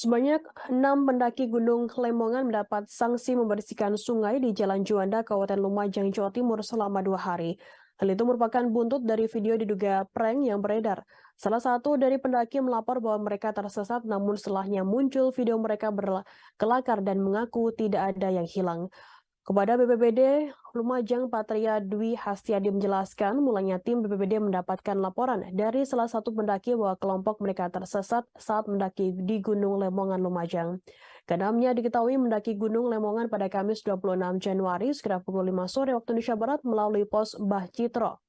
Sebanyak 6 pendaki Gunung Lemongan mendapat sanksi membersihkan sungai di Jalan Juanda, Kabupaten Lumajang, Jawa Timur selama 2 hari. Hal itu merupakan buntut dari video diduga prank yang beredar. Salah satu dari pendaki melapor bahwa mereka tersesat, namun setelahnya muncul video mereka berkelakar dan mengaku tidak ada yang hilang. Kepada BPBD Lumajang, Patria Dwi Hastiadi menjelaskan mulanya tim BPBD mendapatkan laporan dari salah satu pendaki bahwa kelompok mereka tersesat saat mendaki di Gunung Lemongan, Lumajang. Keenamnya diketahui mendaki Gunung Lemongan pada Kamis 26 Januari sekitar pukul 5 sore waktu Indonesia Barat melalui pos Mbah Citro.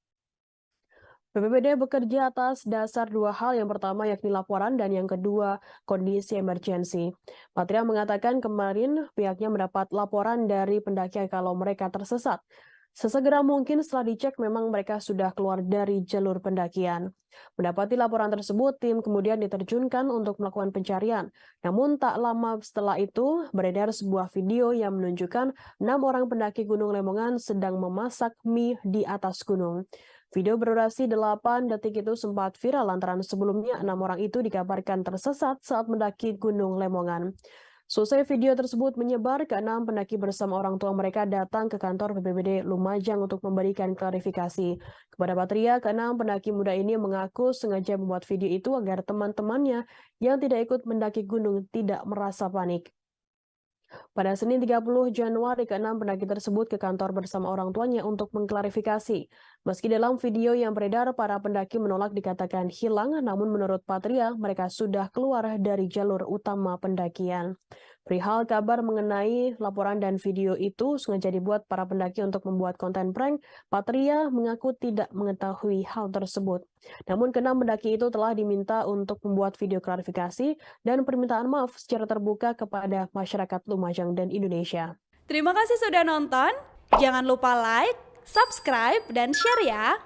BPBD bekerja atas dasar dua hal, yang pertama yakni laporan dan yang kedua kondisi emergensi. Patria mengatakan kemarin pihaknya mendapat laporan dari pendaki kalau mereka tersesat. Sesegera mungkin setelah dicek memang mereka sudah keluar dari jalur pendakian. Mendapati laporan tersebut, tim kemudian diterjunkan untuk melakukan pencarian. Namun tak lama setelah itu beredar sebuah video yang menunjukkan 6 orang pendaki Gunung Lemongan sedang memasak mie di atas gunung. Video berdurasi 8 detik itu sempat viral lantaran sebelumnya 6 orang itu dikabarkan tersesat saat mendaki Gunung Lemongan. Selesai video tersebut menyebar, ke-6 pendaki bersama orang tua mereka datang ke kantor BPBD Lumajang untuk memberikan klarifikasi. Kepada Patria, ke-6 pendaki muda ini mengaku sengaja membuat video itu agar teman-temannya yang tidak ikut mendaki gunung tidak merasa panik. Pada Senin 30 Januari, ke-6 pendaki tersebut ke kantor bersama orang tuanya untuk mengklarifikasi. Meski dalam video yang beredar, para pendaki menolak dikatakan hilang, namun menurut Patria, mereka sudah keluar dari jalur utama pendakian. Perihal kabar mengenai laporan dan video itu sengaja dibuat para pendaki untuk membuat konten prank, Patria mengaku tidak mengetahui hal tersebut. Namun ke-6 pendaki itu telah diminta untuk membuat video klarifikasi dan permintaan maaf secara terbuka kepada masyarakat Lumajang dan Indonesia. Terima kasih sudah nonton. Jangan lupa like, subscribe, dan share ya.